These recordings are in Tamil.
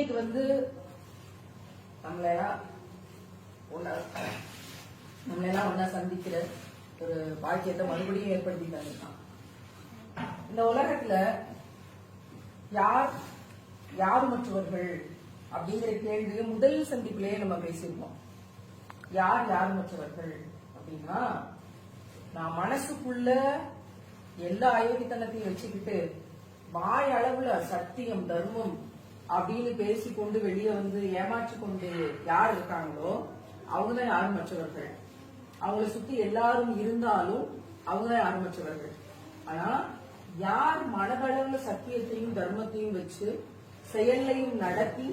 இன்னைக்கு வந்து நம்மளெல்லாம் ஒன்னா சந்திக்கிற ஒரு பாக்கியத்தை மறுபடியும் ஏற்படுத்தி தந்துட்டான். இந்த உலகத்துல யார் மற்றவர்கள் அப்படிங்கிற கேள்வியை முதல் சந்திப்பிலேயே நம்ம பேசியிருக்கோம். யார் மற்றவர்கள் அப்படின்னா, நான் மனசுக்குள்ள எல்லா அயோக்கியத்தனத்தையும் வச்சுக்கிட்டு வாய் அளவுல சத்தியம் தர்மம் அப்படின்னு பேசிக்கொண்டு வெளியே வந்து ஏமாற்றி கொண்டு யார் இருக்காங்களோ அவங்கதான் யாரும் மற்றவர்கள். அவங்களை சுத்தி எல்லாரும் இருந்தாலும் அவங்கதான் யாரும் மற்றவர்கள். ஆனா யார் மனதளவுல சத்தியத்தையும் தர்மத்தையும் வச்சு செயலையும் நடத்தி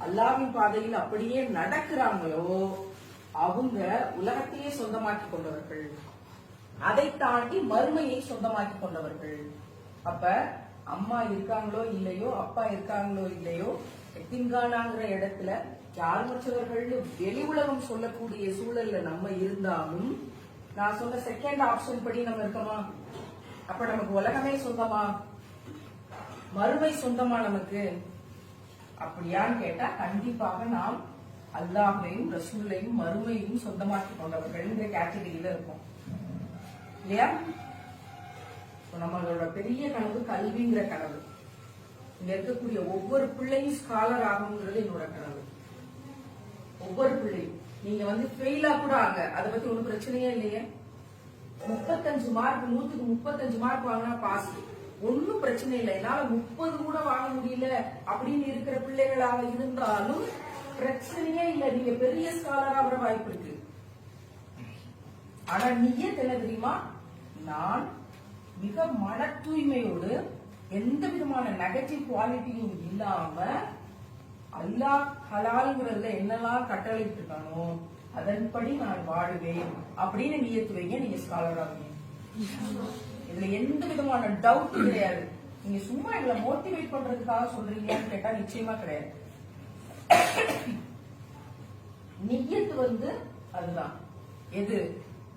அல்லாஹ்வின் பாதையில் அப்படியே நடக்கிறாங்களோ அவங்க உலகத்தையே சொந்தமாக்கி கொண்டவர்கள். அதை தாண்டி மறுமையை சொந்தமாக்கி கொண்டவர்கள். அப்ப அம்மா இருக்காங்களோ இல்லையோ, அப்பா இருக்காங்களோ இல்லையோ, எத்தின்கானாங்கிற இடத்துல யார் மற்றவர்கள் வெளி உலகம் சொல்லக்கூடிய சூழல்ல நம்ம இருந்தாலும், நான் சொன்ன செகண்ட் ஆப்ஷன் படி நம்ம இருக்கோமா? அப்ப நமக்கு உலகமே சொந்தமா, மறுமை சொந்தமா நமக்கு? அப்படியான்னு கேட்டா கண்டிப்பாக நாம் அல்லாஹ்வையும் ரசூலையும் மறுமையும் சொந்தமாக்கி கொண்டவர்கள் இந்த கேட்டகரியில இருக்கும் இல்லையா? நம்மளோட பெரிய கனவு கல்விங்கிற கனவு. இங்க இருக்கக்கூடிய ஒவ்வொரு பிள்ளையும் ஸ்காலர் ஆகுங்கிறது என்னோட கனவு. ஒவ்வொரு பிள்ளையும் நீங்க வந்து ஃபெயிலா கூட ஆக, அதை பத்தி ஒன்னும் பிரச்சனையே இல்லையே. 35 மார்க் 100க்கு 35 மார்க் வாங்கினா பாஸ், ஒன்னும் பிரச்சனை இல்லை. என்னால 30 கூட வாங்க முடியல அப்படின்னு இருக்கிற பிள்ளைகளாக இருந்தாலும் பிரச்சனையே இல்லை. நீங்க பெரிய ஸ்காலரா வர வாய்ப்பு இருக்கு. ஆனா நியத் என்ன தெரியுமா? நான் மிக மன தூய்மையோடு எந்த விதமான நெகட்டிவ் குவாலிட்டியும் இல்லாம அல்லாஹ் ஹலால்ங்கிறதுல என்னெல்லாம் கட்டளையிட்டு இருக்கானோ அதன்படி நான் வாழுவேன் அப்படின்னு நியத்து வைங்க. நீங்க ஸ்காலர் ஆகுங்க. இதுல எந்த விதமான டவுட் கிடையாது. நீங்க சும்மா எங்களை மோட்டிவேட் பண்றதுக்காக சொல்றீங்கன்னு கேட்டா நிச்சயமா கிடையாது. நியத்து வந்து அதுதான். எது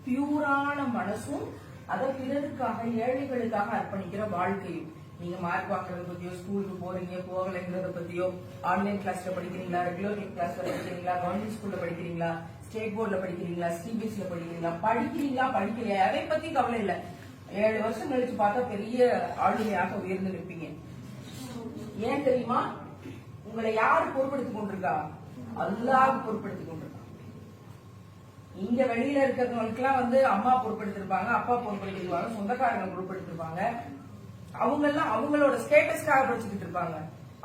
பியூரான மனசும் அதை பிறருக்காக ஏழைகளுக்காக அர்ப்பணிக்கிற வாழ்க்கையும். நீங்க மார்க் வாக்குறத பத்தியோ, ஸ்கூலுக்கு போறீங்க போகலைங்கிறத பத்தியோ, ஆன்லைன் கிளாஸ்ல படிக்கிறீங்களா, ரெகுலர் கிளாஸ்ல படிக்கிறீங்களா, கவர்மெண்ட் ஸ்கூல்ல படிக்கிறீங்களா, ஸ்டேட் போர்ட்ல படிக்கிறீங்களா, சிபிஎஸ்சில படிக்கிறீங்களா படிக்கலையா, அதை பத்தி கவலை இல்ல. 7 வருஷம் கழிச்சு பார்த்தா பெரிய ஆளுமையாக உயர்ந்து நிற்பீங்க. ஏன் தெரியுமா? உங்களை யாரு பொறுப்படுத்திக் கொண்டிருக்கா? அல்லாஹ் பொறுப்படுத்திக் கொண்டிருக்கா. இங்க வெளியில இருக்கிறவங்களுக்கு எல்லாம் வந்து அம்மா பொறுப்படுத்திருப்பாங்க, அப்பா பொறுப்படுத்திருப்பாங்க, சொந்தக்காரங்க பொறுப்படுத்திருப்பாங்க. அவங்க எல்லாம் அவங்களோட ஸ்டேட்டஸ்க்காக படிச்சுக்கிட்டு இருப்பாங்க,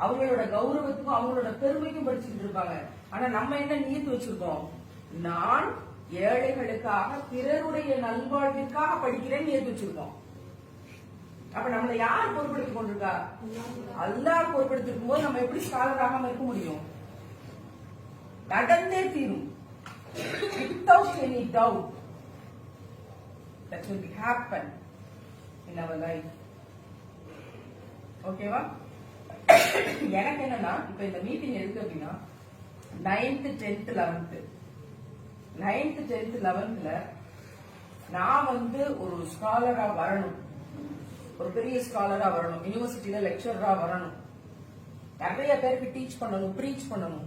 அவங்களோட கௌரவத்துக்கும் அவங்களோட பெருமைக்கும் படிச்சுக்கிட்டு இருப்பாங்க. ஆனா நம்ம என்ன நியத்து வச்சிருக்கோம்? நான் ஏழைகளுக்காக பிறருடைய நல்வாழ்விற்காக படிக்கிறேன்னு நியத்து வச்சிருக்கோம். அப்ப நம்மளை யார் பொறுப்படுத்திக் கொண்டிருக்கா? அல்லாஹ் பொறுப்படுத்திருக்கும் போது நம்ம எப்படி ஸ்காலர் ஆகாம இருக்க முடியும்? நடந்தே தீரும். Without any doubt, that will happen in our life. ஓகேவா? எனக்கு என்னன்னா, இப்ப இந்த மீட்டிங் எதுக்கு அப்படின்னா 9th 10th 11th நான் வந்து ஒரு ஸ்காலரா வரணும், ஒரு பெரிய ஸ்காலரா வரணும், யூனிவர்சிட்டியில லெக்சரரா வரணும், நிறைய பேருக்கு டீச் பண்ணணும், ப்ரீச் பண்ணணும்,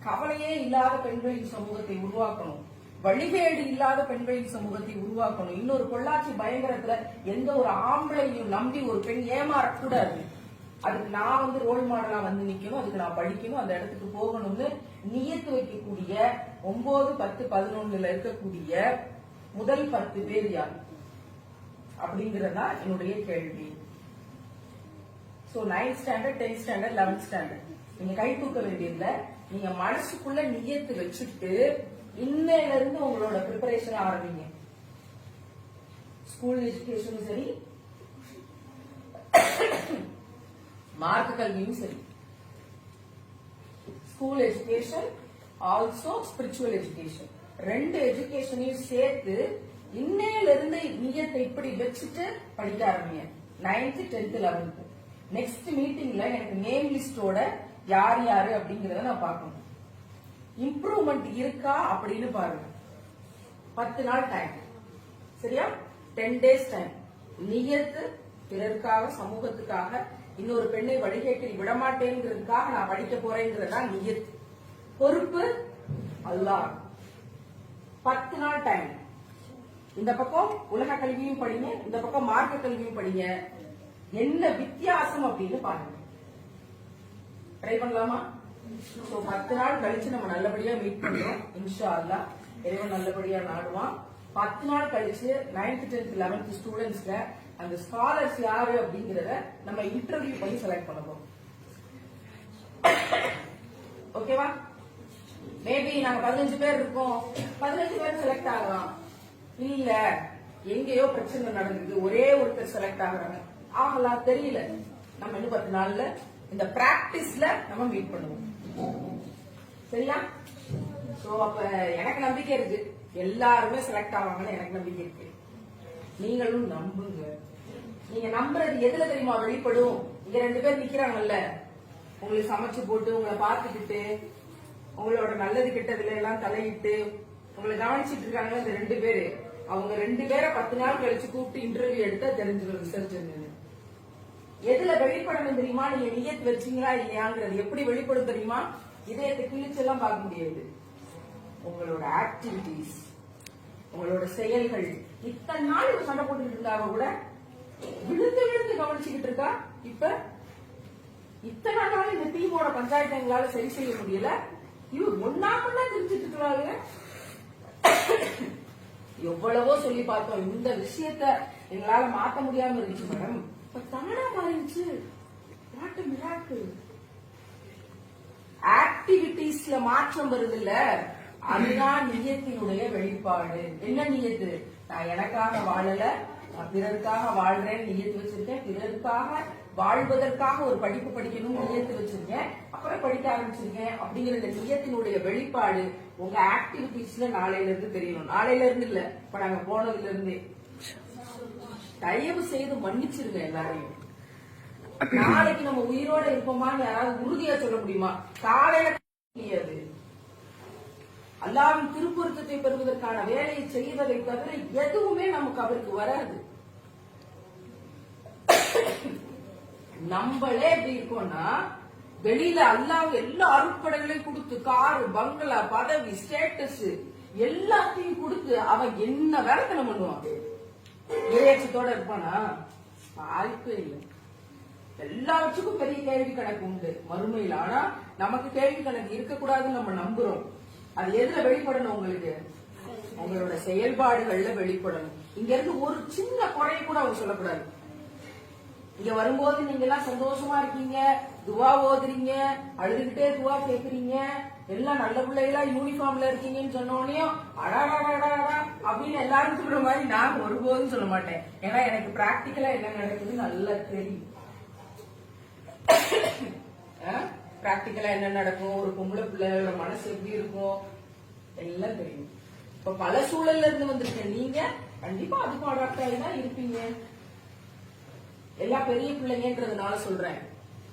கவலையே இல்லாத பெண்களின் சமூகத்தை உருவாக்கணும், வழிகேடு இல்லாத பெண்களின் சமூகத்தை உருவாக்கணும். இன்னொரு பொள்ளாச்சி பயங்கரத்துல எந்த ஒரு ஆம்பளையும் நம்பி ஒரு பெண் ஏமாறக்கூடாது. அதுக்கு நான் வந்து ரோல் மாடலா வந்து நிக்கணும், அதுக்கு நான் படிக்கணும், அந்த இடத்துக்கு போகணும்னு நியத்து வைக்கக்கூடிய 9, 10, 11 இருக்கக்கூடிய முதல் 10 பேர் யார் அப்படிங்கறதா என்னுடைய கேள்வி. So 9th standard 10th standard 11th standard நீங்க கை தூக்க வேண்டியதுல, நீங்க மனசுக்குள்ள நியத்து வச்சுட்டு இன்னையில இருந்து உங்களோட ப்ரிப்பரேஷன் ஆரம்பிங்க. ஸ்கூல் எஜுகேஷனும் சரி, மார்க்க கல்வியும் சரி, school education also spiritual education, 2 எஜுகேஷனையும் சேர்த்து இன்னையில இருந்து நியத்தை இப்படி வச்சுட்டு படிக்க ஆரம்பிங்க. 9th 10th 11th நெக்ஸ்ட் மீட்டிங்ல எனக்கு நேம் லிஸ்டோட யார் யாரு அப்படிங்கறத நான் பார்க்கணும். இம்ப்ரூவ்மெண்ட் இருக்கா அப்படின்னு பாருங்க. 10 நாள் டைம், சரியா? 10 days டைம். நியத்து பிறருக்காக, சமூகத்துக்காக இன்னொரு பெண்ணை வழிகேட்டில் விடமாட்டேங்கிறதுக்காக நான் படிக்க போறேங்கிறதா நியத். பொறுப்பு அல்லாஹ். 10 நாள் டைம். இந்த பக்கம் உலக கல்வியும் படிங்க, இந்த பக்கம் மார்க்க கல்வியும் படிங்க. என்ன வித்தியாசம் அப்படின்னு பாருங்க. ட்ரை பண்ணலாமா? 10 நாள் கழிச்சு நம்ம நல்லபடியா மீட் பண்றோம் இன்ஷா அல்லாஹ். இறைவன் நல்லபடியா நாடுவான். 10 நாள் கழிச்சு 9th 10th 11th ஸ்டூடெண்ட்ஸ்ல அந்த ஸ்காலர்ஸ் யாரு அப்படிங்கறத நம்ம இன்டர்வியூ பண்ணி செலக்ட் பண்ணுவோம். ஓகேவா? மேபி நாங்க 15 பேர் இருக்கோம், 15 பேர் செலக்ட் ஆகலாம். இல்ல எங்கேயோ பிரச்சனை நடந்தது, ஒரே ஒருத்தர் செலக்ட் ஆகுறாங்க, ஆகலாம், தெரியல. நம்ம இன்னும் 10 நாள்ல இந்த பிராக்டிஸ்ல நம்ம மீட் பண்ணுவோம். சரியா? சோ அப்ப எனக்கு நம்பிக்கை இருக்கு, எல்லாருமே செலக்ட் ஆவாங்கன்னு எனக்கு நம்பிக்கை இருக்கு. நீங்களும் நம்புங்க. நீங்க நம்புறது எதுல தெரியுமா வெளிப்படும்? இங்க 2 பேர் நிக்கிறாங்கல்ல, உங்களுக்கு சமைச்சு போட்டு உங்களை பார்த்துக்கிட்டு உங்களோட நல்லது கெட்டதுல எல்லாம் தலையிட்டு உங்களை கவனிச்சிட்டு இருக்காங்க இந்த 2 பேரு. அவங்க 2 பேரை 10 நாள் கழிச்சு கூப்பிட்டு இன்டர்வியூ எடுத்தா தெரிஞ்சிடும் ரிசல்ட் என்னன்னு. எதுல வெளிப்படணும் தெரியுமா? நீங்க நியத் வச்சீங்களா இல்லையாங்கிறது எப்படி வெளிப்படும் தெரியுமா? இதயத்தை கிழிச்செல்லாம் பார்க்க முடியாது. உங்களோட ஆக்டிவிட்டிஸ், உங்களோட செயல்கள். இத்தனை நாள் ஒரு சண்டை போட்டுக்கிட்டு இருந்தாங்க கூட விழுந்து விழுந்து கவனிச்சுக்கிட்டு இருக்கா. இப்ப இத்தனை நாள் இந்த டீமோட பஞ்சாயத்தை எங்களால சரி செய்ய முடியல. இவர் ஒன்னா தெரிஞ்சுட்டு இருக்கிறாங்க. எவ்வளவோ சொல்லி பார்த்தோம், இந்த விஷயத்த எங்களால மாத்த முடியாம இருந்துச்சு மேடம், இப்ப தானா மாறிடுச்சு. ஆக்டிவிட்டிஸ்ல மாற்றம் வருது இல்ல, அதுதான் நியத்தினுடைய வெளிப்பாடு. என்ன நியத்து? நான் எனக்காக வாழல, நான் பிறருக்காக வாழ்றேன் நியத்து வச்சிருக்கேன். பிறருக்காக வாழ்வதற்காக ஒரு படிப்பு படிக்கணும் நியத்து வச்சிருக்கேன், அப்புறம் படிக்க ஆரம்பிச்சிருக்கேன் அப்படிங்கிற இந்த நியத்தினுடைய வெளிப்பாடு உங்க ஆக்டிவிட்டிஸ்ல நாளையில இருந்து தெரியணும். நாளையில இருந்து இல்ல, இப்ப நாங்க போனதுல இருந்தே. தயவு செய்து மன்னிச்சிருங்க எல்லாரையும். நாளைக்கு நம்ம உயிரோட இருப்போமான்னு யாராவது உறுதியா சொல்ல முடியுமா? காலையில முடியாது. அல்லாஹ்வின் திருப்பொருத்தத்தை பெறுவதற்கான வேலையை செய்வதை தவிர எதுவுமே நமக்கு அவருக்கு வராது. நம்மளே எப்படி இருக்கோம்னா, வெளியில அல்லாஹ் எல்லா அருட்படைகளையும் கொடுத்து காரு, பங்களா, பதவி, ஸ்டேட்டஸ் எல்லாத்தையும் கொடுத்து அவன் என்ன வேலைத்தனம் பண்ணுவான்? இறையச்சத்தோட இருப்பானா? வாய்ப்பே இல்லை. எல்லாவற்றுக்கும் பெரிய கேள்வி கணக்கு உண்டு மறுமையில். ஆனா நமக்கு கேள்வி கணக்கு இருக்கக்கூடாதுன்னு நம்ம நம்புறோம். அது எதுல வெளிப்படணும்? உங்களுக்கு உங்களோட செயல்பாடுகள்ல வெளிப்படணும். இங்க இருந்து ஒரு சின்ன குறைய கூட அவங்க சொல்லக்கூடாது. இங்க வரும்போது நீங்க எல்லாம் சந்தோஷமா இருக்கீங்க, துவா ஓதுறீங்க, அழுதுகிட்டே துவா கேக்குறீங்க, எல்லாம் நல்ல பிள்ளைகளா யூனிஃபார்ம்ல இருக்கீங்கன்னு சொன்னோடனே அடாடா அப்படின்னு எல்லாரும் சொல்ற மாதிரி நான் ஒருபோதும் சொல்ல மாட்டேன். ஏன்னா எனக்கு பிராக்டிக்கலா என்ன நடக்குதுன்னு நல்லா தெரியும். பிராக்டிக்கலா என்ன நடக்கும், ஒரு பொம்பளை பிள்ளைகளோட மனசு எப்படி இருக்கும் எல்லாம் தெரியும். இப்ப பல சூழல்ல இருந்து வந்திருக்கேன். நீங்க கண்டிப்பா அதுக்கு அடாப்ட் ஆகி தான் இருப்பீங்க. எல்லா பெரிய பிள்ளைங்கன்றதுனால சொல்றேன்.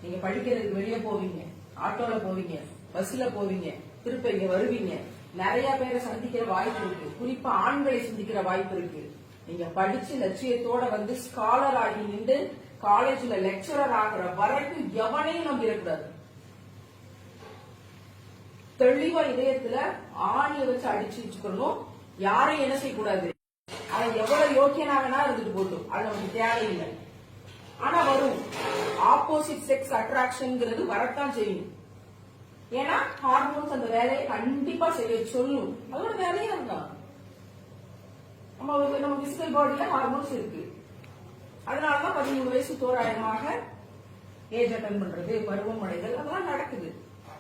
நீங்க படிக்கிறதுக்கு வெளியே போவீங்க, ஆட்டோல போவீங்க, பஸ்ல போவீங்க, திருப்ப இங்க வருவீங்க. நிறைய பேரை சந்திக்கிற வாய்ப்பு இருக்கு, குறிப்பா ஆண்களை சந்திக்கிற வாய்ப்பு இருக்கு. நீங்க படிச்சு லட்சியத்தோட வந்து ஸ்காலர் ஆகி நின்று காலேஜ்ல லெக்சரர் ஆகிற வரைக்கும் எவனையும் நம்பிடக்கூடாது. தெளிவா இதயத்துல ஆணிய வச்சு அடிச்சு வச்சுக்கணும். யாரையும் என்ன செய்யக்கூடாது. அவன் எவ்வளவு யோக்கியனாகனா இருந்துட்டு போட்டும், அது நமக்கு தேவையில்லை. ஆனா வரும் ஆப்போசிட் செக்ஸ் அட்ராக்ஷன்ங்கிறது வரத்தான் செய்யும். ஏன்னா ஹார்மோன்ஸ் அந்த வேலையை கண்டிப்பா செய்ய சொல்லும். அதோட வேலையா இருந்தா நம்ம பிசிக்கல் பாடியில ஹார்மோன்ஸ் இருக்கு. அதனாலதான் 13 வயசு தோராயமாக ஏஜ் அட்டன் பண்றது, பருவம் அடைதல் அதெல்லாம் நடக்குது.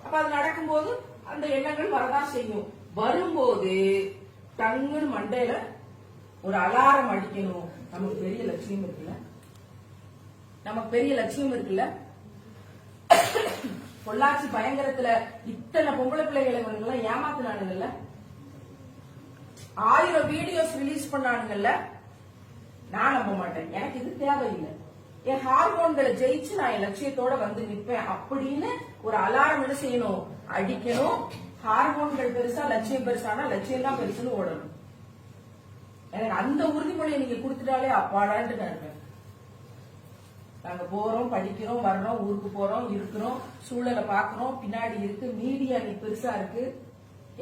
அப்ப அது நடக்கும்போது அந்த எண்ணங்கள் வரதான் செய்யும். வரும்போது டங்குன்னு மண்டையில ஒரு அலாரம் அடிக்கணும். நமக்கு பெரிய லட்சியம் இருக்குல்ல, நமக்கு பெரிய லட்சியம் இருக்குல்ல. பொள்ளாச்சி பயங்கரத்துல இத்தனை பொம்பளை பிள்ளைகளை எல்லாம் ஏமாத்தினானுங்கல்ல, 1000 வீடியோஸ் ரிலீஸ் பண்ணானுங்கல்ல. நான் நம்ப மாட்டேன், எனக்கு இது தேவையில்லை. என் ஹார்மோன்களை ஜெயிச்சு நான் என் லட்சியத்தோட வந்து நிற்பேன் அப்படின்னு ஒரு அலாரம் என்ன செய்யணும், அடிக்கணும். ஹார்மோன்கள் பெருசா லட்சியம் பெருசானா லட்சியம் தான் பெருசுன்னு ஓடணும். எனக்கு அந்த உறுதிமொழியை நீங்க கொடுத்துட்டாலே அப்பாடான்ட்டு நான் இருப்பேன். நாங்க போறோம், படிக்கிறோம், வர்றோம், ஊருக்கு போறோம், இருக்கிறோம், சூழலை பாக்குறோம், பின்னாடி இருக்கு, மீடியா நீ பெருசா இருக்கு,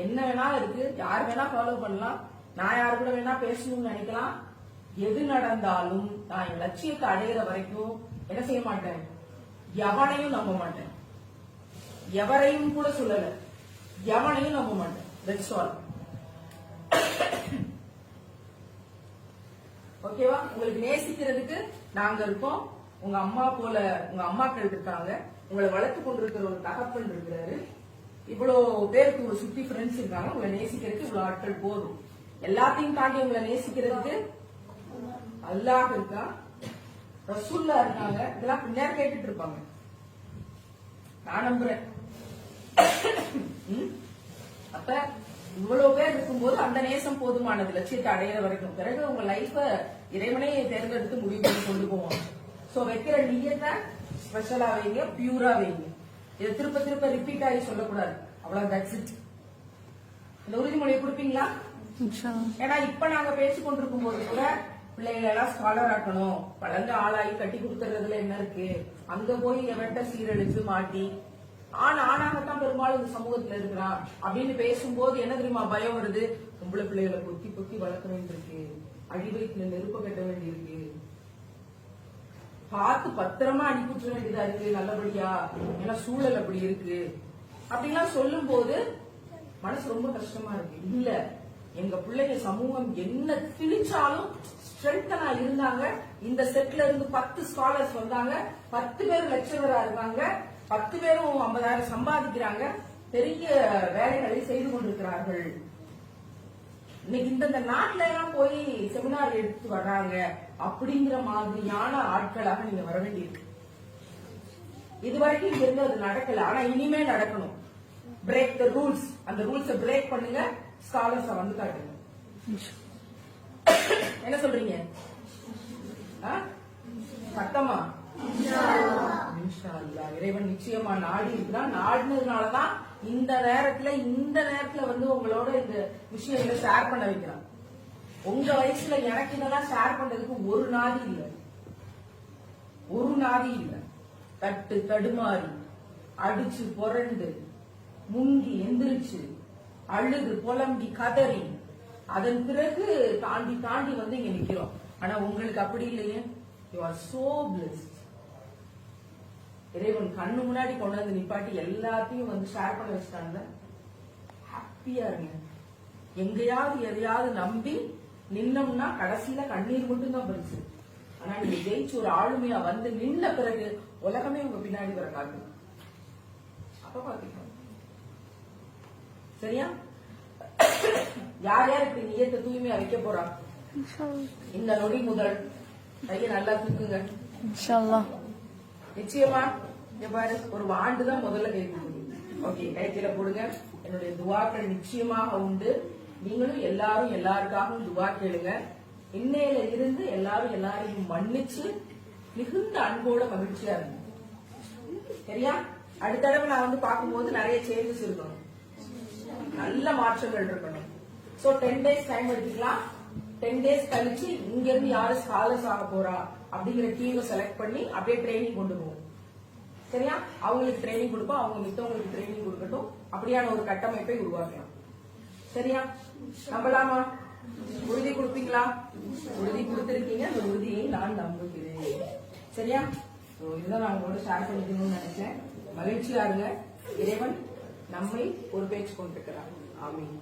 என்ன வேணா இருக்கு, யார் வேணா ஃபாலோ பண்ணலாம், நான் யாரு கூட வேணா பேசணும்னு நினைக்கலாம். எது நடந்தாலும் நான் என் லட்சியத்தை அடையிற வரைக்கும் என்ன செய்ய மாட்டேன், எவனையும் நம்ப மாட்டேன், எவரையும் கூட சொல்லல, எவனையும் நம்ப மாட்டேன். That's all. ஓகேவா? உங்களுக்கு நேசிக்கிறதுக்கு நாங்க இருக்கோம். உங்க அம்மா போல உங்க அம்மாக்கள் இருக்காங்க, உங்களை வளர்த்து கொண்டிருக்கிற ஒரு தகப்பன் இருக்கிறாரு, இவ்வளவு பேருக்கு உங்களை சுத்தி ஃப்ரெண்ட்ஸ் இருக்காங்க. உங்களை நேசிக்கிறதுக்கு இவ்வளவு ஆட்கள் போதும். எல்லாத்தையும் தாண்டி உங்களை நேசிக்கிறதுக்கு அல்லாஹ் இருக்கா, ரசூல்லா இருக்காங்க. இதெல்லாம் பின்னாடி கேட்டுட்டு இருப்பாங்க, நான் நம்புறேன். அப்ப இவ்வளவு பேர் இருக்கும்போது அந்த நேசம் போதுமானது, லட்சியத்தை அடையிற வரைக்கும். பிறகு உங்க லைஃப இறைவனே தேர்ந்தெடுத்து முடிவு பண்ணி கொண்டு போவாங்க. சோ வைக்கிற நியத்தை ஸ்பெஷலா வைங்க, பியூரா வைங்க. இதை திருப்ப திருப்ப ரிப்பீட் ஆகி சொல்லக்கூடாது. அவ்வளவு தட்ஸ் இட். இந்த உறுதிமொழியை கொடுப்பீங்களா? ஏன்னா இப்ப நாங்க பேசிக் கொண்டிருக்கும் போது கூட பிள்ளைகளை எல்லாம் ஸ்காலர் ஆக்கணும், வளர்ந்து ஆளாகி கட்டி கொடுத்துறதுல என்ன இருக்கு, அங்க போய் எவன்ட்ட சீரழிச்சு மாட்டி ஆணாகத்தான் பெரும்பாலும் இந்த சமூகத்துல இருக்கிறான் அப்படின்னு பேசும்போது என்ன தெரியுமா பயம் வருது, பொம்பளை பிள்ளைகளை பொத்தி பொத்தி வளர்க்க வேண்டியிருக்கு, அடிவயிற்றுல நெருப்ப கட்ட வேண்டியிருக்கு, பார்த்து பத்திரமா அனுப்பிச்சு வேண்டியதா இருக்கு நல்லபடியா, ஏன்னா சூழல் அப்படி இருக்கு அப்படின்லாம் சொல்லும் போது மனசு ரொம்ப கஷ்டமா இருக்கு. இல்ல, எங்க பிள்ளைங்க சமூகம் என்ன திணிச்சாலும் ஸ்ட்ரென்த்தனா இருந்தாங்க. இந்த செட்ல இருந்து 10 ஸ்காலர்ஸ் வந்தாங்க, 10 பேர் லெக்சரரா இருக்காங்க, 10 பேரும் 50,000 சம்பாதிக்கிறாங்க, பெரிய வேலைகளை செய்து கொண்டிருக்கிறார்கள். இன்னைக்கு இந்த நாட்டுல எல்லாம் போய் செமினார் எடுத்து வர்றாங்க அப்படிங்கிற மாதிரியான ஆட்களாக நீங்க வர வேண்டியிருக்கு. இதுவரைக்கும் இங்க இருந்து அது நடக்கல, ஆனா இனிமே நடக்கணும். பிரேக் த ரூல்ஸ், அந்த ரூல்ஸ பிரேக் பண்ணுங்க, ஸ்காலர்ஸ வந்து காட்டுங்க. என்ன சொல்றீங்க? சத்தமா இன்ஷா அல்லாஹ். இறைவன் நிச்சயமா நாடி இருக்கிறான். நாடினதுனாலதான் இந்த நேரத்துல வந்து உங்களோட இந்த விஷயங்களை ஷேர் பண்ண வைக்கிறான். உங்க வயசுல எனக்கு இதெல்லாம் ஷேர் பண்றதுக்கு ஒரு நாதி இல்ல. தட்டு தடுமாறி அடிச்சு புரண்டு முங்கி எந்திரிச்சு அழுது புலம்பி கதறி அதன் பிறகு தாண்டி வந்து இங்க நிக்கிறோம். ஆனா உங்களுக்கு அப்படி இல்லையே. You are so blessed. இறைவன் கண்ணு முன்னாடி கொண்டு வந்து நிப்பாட்டி எல்லாத்தையும் வந்து ஷேர் பண்ண வச்சுட்டாங்க. ஹாப்பியா இருங்க. எங்கேயாவது எதையாவது நம்பி நின்னோம்னா கடைசியில கண்ணீர் மட்டும் தான் பரிசு. ஆனா நீங்க ஜெயிச்சு ஒரு ஆளுமையா வந்து நின்ன பிறகு உலகமே உங்க பின்னாடி வர காட்டு. அப்ப பாத்தீங்க சரியா? யார் யார் இப்படி நியத்தை தூய்மையா வைக்க போறா? இந்த நொடி முதல் கையை நல்லா தூக்குங்க. நிச்சயமா பாரு, ஒரு ஆண்டுதான் முதல்ல கை தூக்குங்க. ஓகே, கைத்தில போடுங்க. என்னுடைய துவாக்கள் நிச்சயமாக உண்டு. நீங்களும் எல்லாரும் எல்லாருக்காகவும் துவா கேளுங்க. இன்னையில இருந்து எல்லாரையும் மன்னிச்சு மிகுந்த அன்போட மகிழ்ச்சியா இருங்க. சரியா? அடுத்த தடவை நான் வந்து பார்க்கும்போது நிறைய சேஞ்சஸ் இருக்கணும், நல்ல மாற்றங்கள் இருக்கணும். சோ 10 டேஸ் டைம் எடுத்துக்கலாம். 10 டேஸ் கழிச்சு இங்க இருந்து யாரு ஸ்காலர்ஸ் ஆக போறா அப்படிங்கிற டீமை செலக்ட் பண்ணி அப்படியே ட்ரைனிங் கொண்டு போவோம். சரியா? அவங்களுக்கு ட்ரைனிங் கொடுப்போம், அவங்க மித்தவங்களுக்கு ட்ரைனிங் கொடுக்கட்டும். அப்படியான ஒரு கட்டமைப்பை உருவாக்கலாம். சரியா? நம்பலாமா? உறுதி கொடுப்பீங்களா? உறுதி கொடுத்திருக்கீங்க. அந்த உறுதியை நான் நம்புகிறேன். சரியா? இதுதான் நான் உங்களோட ஷேர் பண்ணிக்கணும்னு நினைச்சேன். மகிழ்ச்சியா இருங்க. இறைவன் நம்மை ஒரு பேச்சு கொண்டிருக்கிறார். ஆமீன்.